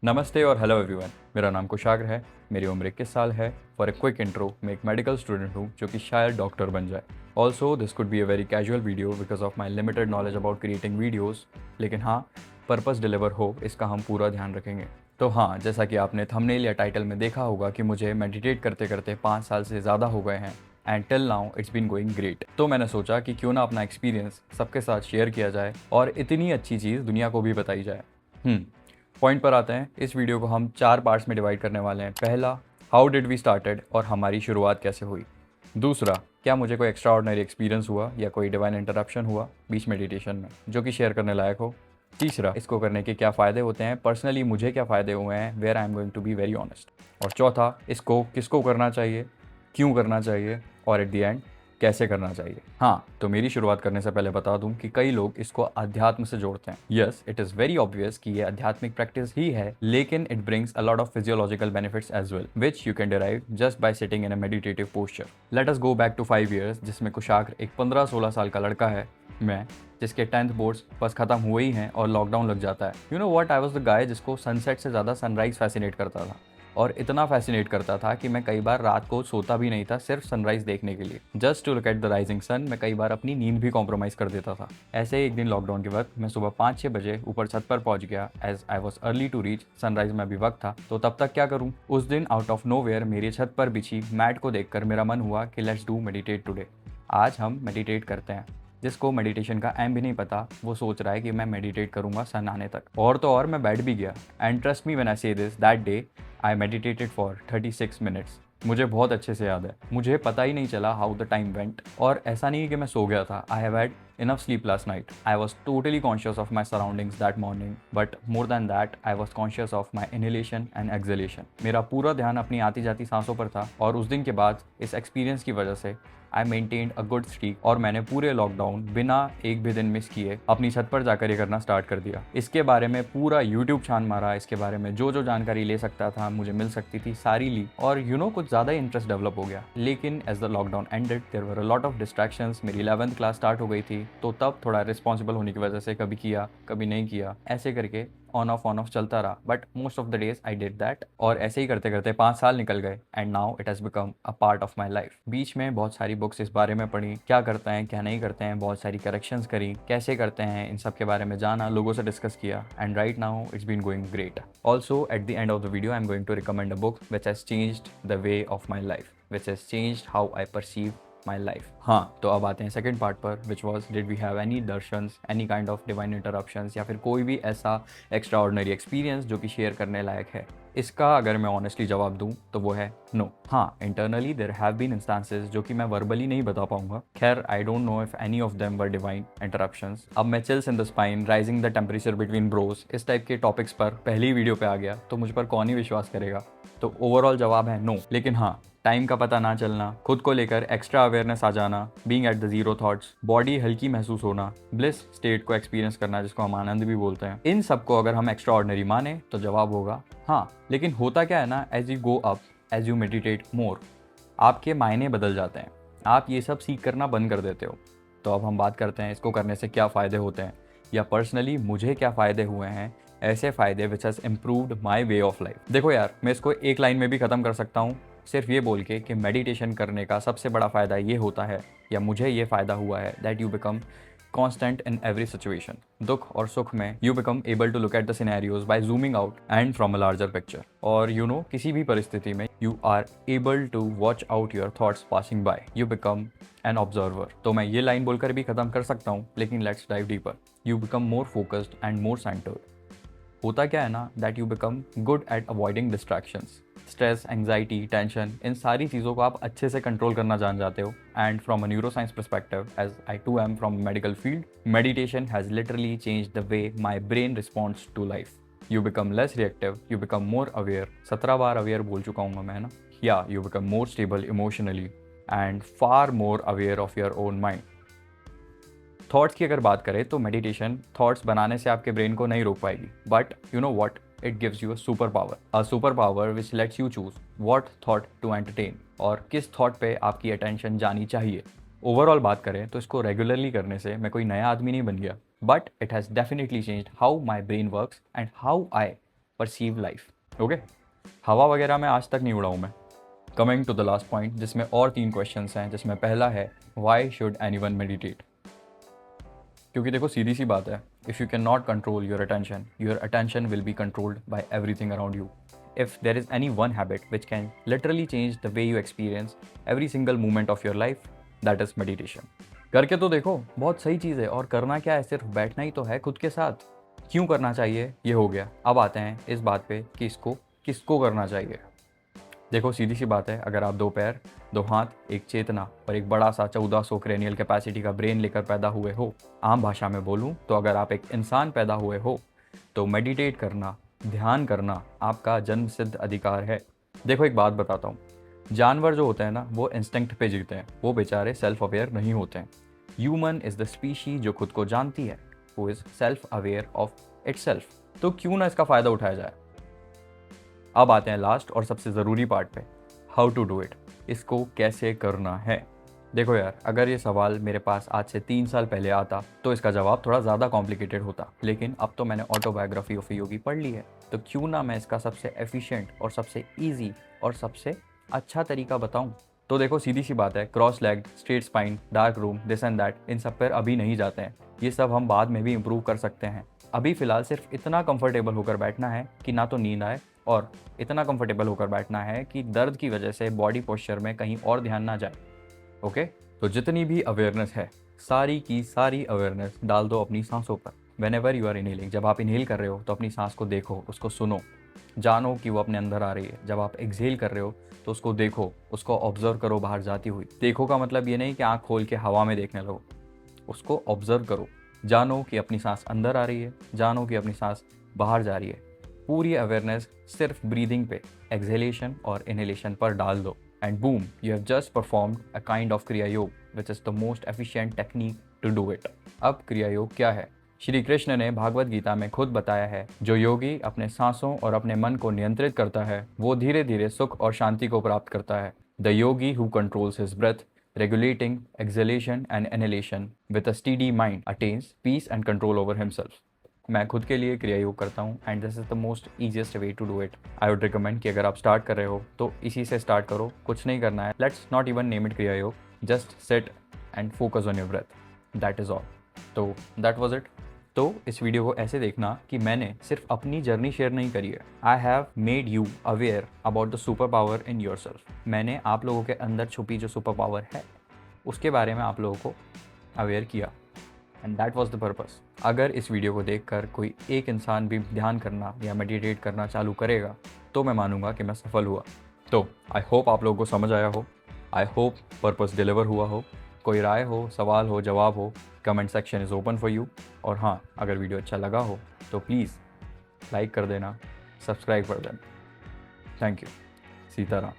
नमस्ते और hello everyone. मेरा नाम कुशाग्र है। मेरी उम्र 21 साल है। फॉर ए क्विक इंट्रो, मैं एक मेडिकल स्टूडेंट हूँ जो कि शायद डॉक्टर बन जाए। Also this could be a very casual video because of my limited knowledge about creating videos, लेकिन हाँ, पर्पस डिलीवर हो इसका हम पूरा ध्यान रखेंगे। तो हाँ, जैसा कि आपने थंबनेल या टाइटल में देखा होगा कि मुझे मेडिटेट करते करते 5 साल से ज़्यादा हो गए हैं and till now it's been going great. तो मैंने सोचा कि क्यों ना अपना एक्सपीरियंस सबके साथ शेयर किया जाए और इतनी अच्छी चीज़ दुनिया को भी बताई जाए। पॉइंट पर आते हैं। इस वीडियो को हम 4 पार्ट्स में डिवाइड करने वाले हैं। पहला, हाउ डिड वी स्टार्टेड और हमारी शुरुआत कैसे हुई। दूसरा, क्या मुझे कोई एक्स्ट्रा ऑर्डिनरी एक्सपीरियंस हुआ या कोई डिवाइन इंटरप्शन हुआ बीच मेडिटेशन में जो कि शेयर करने लायक हो। तीसरा, इसको करने के क्या फ़ायदे होते हैं, पर्सनली मुझे क्या फ़ायदे हुए हैं, where I am going to be very honest. और चौथा, इसको किसको करना चाहिए, क्यों करना चाहिए और एट द एंड कैसे करना चाहिए। हाँ, तो मेरी शुरुआत करने से पहले बता दूं कि कई लोग इसको अध्यात्म से जोड़ते हैं। Yes, it is very obvious कि ये आध्यात्मिक प्रैक्टिस ही है, लेकिन it brings a lot of physiological benefits as well which you can derive just by sitting in a meditative posture. Let us go back to 5 years, जिसमें कुशाग्र एक 15-16 साल का लड़का है। मैं, जिसके 10th बोर्ड्स बस खत्म हुए ही हैं और लॉकडाउन लग जाता है। You know what, I was the guy जिसको सनसेट से ज़्यादा सनराइज फैसिनेट करता था। और इतना फैसिनेट करता था कि मैं कई बार रात को सोता भी नहीं था सिर्फ सनराइज देखने के लिए। Just to look at the rising sun मैं कई बार अपनी नींद भी कॉम्प्रोमाइज़ कर देता था। ऐसे ही एक दिन लॉकडाउन के वक्त मैं सुबह 5-6 बजे ऊपर छत पर पहुंच गया, as I was early to reach. Sunrise में भी वक्त था, तो तब तक क्या करूं। उस दिन आउट ऑफ नोवेयर मेरी छत पर बिछी मैट को देखकर मेरा मन हुआ कि लेट्स डू मेडिटेट टुडे। आज हम मेडिटेट करते हैं। जिसको मेडिटेशन का एम भी नहीं पता वो सोच रहा है कि मैं मेडिटेट करूंगा सन आने तक। और तो और मैं बैठ भी गया। And trust me when I say this, that day I meditated for 36 minutes. मुझे बहुत अच्छे से याद है, मुझे पता ही नहीं चला हाउ द टाइम वेंट। और ऐसा नहीं कि मैं सो गया था। I have had enough sleep last night. I was totally conscious of my surroundings that morning, but more than that, I was conscious of my inhalation and exhalation. मेरा पूरा ध्यान अपनी आती जाती सांसों पर था और उस दिन के बाद इस एक्सपीरियंस की वजह से आई मेंटेन्ड अ गुड स्ट्रीक और मैंने पूरे लॉकडाउन बिना एक भी दिन मिस किए अपनी छत पर जाकर ये करना स्टार्ट कर दिया। इसके बारे में पूरा यूट्यूब छान मारा, इसके बारे में जो जो जानकारी ले सकता था मुझे मिल सकती थी सारी ली, और कुछ ज़्यादा ही इंटरेस्ट डेवलप हो गया। लेकिन as the lockdown ended there were a lot of distractions. मेरी 11th क्लास स्टार्ट हो गई थी, तो तब थोड़ा रिस्पॉन्सिबल होने की वजह से कभी किया कभी नहीं किया, ऐसे करके ऑन ऑफ चलता रहा। But most of the days I did that, और ऐसे ही करते करते 5 साल निकल गए and now it has become a part of my life. बीच में बहुत सारी बुक्स इस बारे में पढ़ी, क्या करते हैं क्या नहीं करते हैं, बहुत सारी करेक्शंस करी, कैसे करते हैं इन सब के बारे में जाना, लोगों से डिस्कस किया, and right now it's been going great. Also at the end of the video I am going to recommend a book which has changed the way of my life, which has changed how I perceive my life. हाँ, तो अब आते हैं second part पर, which was did we have any darshans, any kind of divine interruptions, या फिर कोई भी ऐसा एक्स्ट्रा ऑर्डिनरी एक्सपीरियंस जो कि शेयर करने लायक है। इसका अगर मैं ऑनेस्टली जवाब दूं तो वो है नो। हाँ, internally there have been instances जो कि मैं वर्बली नहीं बता पाऊंगा। खैर, I don't know if any of them were divine interruptions. अब मैं chills in the spine, rising the temperature between brows, इस टाइप के टॉपिक्स पर पहली वीडियो पे आ गया तो मुझ पर कौन ही विश्वास करेगा। तो ओवरऑल जवाब है नो। लेकिन हाँ, टाइम का पता ना चलना, खुद को लेकर एक्स्ट्रा अवेयरनेस आ जाना, being at the zero thoughts, body हल्की महसूस होना, ब्लिस स्टेट को एक्सपीरियंस करना जिसको हम आनंद भी बोलते हैं, इन सब को अगर हम एक्स्ट्रा ऑर्डिनरी माने तो जवाब होगा हाँ। लेकिन होता क्या है ना, as you go up, as you meditate more, आपके मायने बदल जाते हैं। आप ये सब सीख करना बंद कर देते हो। तो अब हम बात करते हैं इसको करने से क्या फ़ायदे होते हैं, या पर्सनली मुझे क्या फ़ायदे हुए हैं, ऐसे फ़ायदे which has improved my way of life. देखो यार, मैं इसको एक लाइन में भी ख़त्म कर सकता हूँ, सिर्फ ये बोल के कि मेडिटेशन करने का सबसे बड़ा फ़ायदा ये होता है, या मुझे ये फ़ायदा हुआ है, that you become constant in every situation. दुख और सुख में you become able to look at the scenarios by zooming out and from a larger picture. और किसी भी परिस्थिति में you are able to watch out your thoughts passing by, you become an observer. तो मैं ये लाइन बोलकर भी ख़त्म कर सकता हूँ, लेकिन let's dive deeper. You become more focused and more centred. होता क्या है ना, that you become good at avoiding distractions. Stress, anxiety, tension, इन सारी चीज़ों को आप अच्छे से कंट्रोल करना जान जाते हो। And from a neuroscience perspective, as I too am from medical field, meditation has literally change the way my brain responds to life. You become less reactive, you become more aware. 17 बार aware बोल चुका हूँ मैं ना। या you become more stable emotionally and far more aware of your own mind. Thoughts की अगर बात करें तो मेडिटेशन थॉट्स बनाने से आपके ब्रेन को नहीं रोक पाएगी, but you know what, it gives you a super power which lets you choose what thought to entertain, और किस थॉट पे आपकी अटेंशन जानी चाहिए। ओवरऑल बात करें तो इसको रेगुलरली करने से मैं कोई नया आदमी नहीं बन गया, but it has definitely changed how my brain works and how I perceive life. Okay, हवा वगैरह में आज तक नहीं उड़ा हूँ मैं। Coming to the last point, जिसमें और 3 क्वेश्चंस हैं, जिसमें पहला है व्हाई शुड एनीवन मेडिटेट। क्योंकि देखो सीधी सी बात है, if you can not control your attention will be controlled by everything around you. If there is any one habit which can literally change the way you experience every single moment of your life, that is meditation. करके तो देखो, बहुत सही चीज़ है। और करना क्या है, सिर्फ बैठना ही तो है खुद के साथ। क्यों करना चाहिए ये हो गया। अब आते हैं इस बात पे कि इसको किसको करना चाहिए। देखो सीधी सी बात है, अगर आप 2 पैर, 2 हाथ, एक चेतना और एक बड़ा सा 1400 क्रेनियल कैपेसिटी का ब्रेन लेकर पैदा हुए हो, आम भाषा में बोलूँ तो अगर आप एक इंसान पैदा हुए हो, तो मेडिटेट करना, ध्यान करना आपका जन्मसिद्ध अधिकार है। देखो एक बात बताता हूँ, जानवर जो होते हैं ना, वो इंस्टिंक्ट पे जीते हैं, वो बेचारे सेल्फ अवेयर नहीं होते हैं। ह्यूमन इज़ द स्पीशी जो खुद को जानती है, वो is self aware of itself. तो क्यों ना इसका फ़ायदा उठाया जाए। अब आते हैं लास्ट और सबसे ज़रूरी पार्ट पे, हाउ टू डू इट, इसको कैसे करना है। देखो यार, अगर ये सवाल मेरे पास आज से 3 साल पहले आता तो इसका जवाब थोड़ा ज़्यादा कॉम्प्लिकेटेड होता, लेकिन अब तो मैंने ऑटोबायोग्राफी ऑफ योगी पढ़ ली है, तो क्यों ना मैं इसका सबसे एफिशिएंट और सबसे ईजी और सबसे अच्छा तरीका बताऊँ। तो देखो सीधी सी बात है, cross leg, straight spine, dark room, this and that, इन सब पर अभी नहीं जाते हैं। ये सब हम बाद में भी इम्प्रूव कर सकते हैं। अभी फ़िलहाल सिर्फ इतना कंफर्टेबल होकर बैठना है कि ना तो नींद आए, और इतना कंफर्टेबल होकर बैठना है कि दर्द की वजह से बॉडी पोस्चर में कहीं और ध्यान ना जाए। ओके, तो जितनी भी अवेयरनेस है, सारी की सारी अवेयरनेस डाल दो अपनी सांसों पर। Whenever you are inhaling, जब आप इनहेल कर रहे हो तो अपनी सांस को देखो, उसको सुनो, जानो कि वो अपने अंदर आ रही है। जब आप एक्सहेल कर रहे हो तो उसको देखो, उसको ऑब्जर्व करो बाहर जाती हुई। देखो का मतलब ये नहीं कि आँख खोल के हवा में देखने लगो, उसको ऑब्जर्व करो, जानो कि अपनी सांस अंदर आ रही है, जानो कि अपनी सांस बाहर जा रही है। पूरी अवेयरनेस सिर्फ ब्रीदिंग पे, एक्सहेलेशन और इनहेलेशन पर डाल दो, and boom, you have just performed a kind of Kriya Yoga, which is the most efficient technique to do it. अब क्रिया योग क्या है? श्री कृष्ण ने भागवत गीता में खुद बताया है, जो योगी अपने सांसों और अपने मन को नियंत्रित करता है, वो धीरे धीरे सुख और शांति को प्राप्त करता है। The yogi who controls his breath, regulating exhalation and inhalation with a steady mind, attains peace and control over himself। मैं खुद के लिए क्रिया योग करता हूँ, and this is the most easiest way to do it. I would recommend कि अगर आप स्टार्ट कर रहे हो तो इसी से स्टार्ट करो। कुछ नहीं करना है, let's not even name it Kriya Yoga, just sit and focus on your breath, that is all. तो दैट वॉज इट। तो इस वीडियो को ऐसे देखना कि मैंने सिर्फ अपनी जर्नी शेयर नहीं करी है, I have made you aware about the super power in your self. मैंने आप लोगों के अंदर छुपी जो सुपर पावर है, उसके बारे में आप लोगों को अवेयर किया, and that was the purpose. अगर इस वीडियो को देखकर कोई एक इंसान भी ध्यान करना या मेडिटेट करना चालू करेगा, तो मैं मानूंगा कि मैं सफल हुआ। तो आई होप आप लोगों को समझ आया हो, आई होप पर्पस डिलीवर हुआ हो। कोई राय हो, सवाल हो, जवाब हो, comment section is open for you. और हाँ, अगर वीडियो अच्छा लगा हो तो प्लीज़ लाइक कर देना, सब्सक्राइब कर देना। Thank you. सीताराम।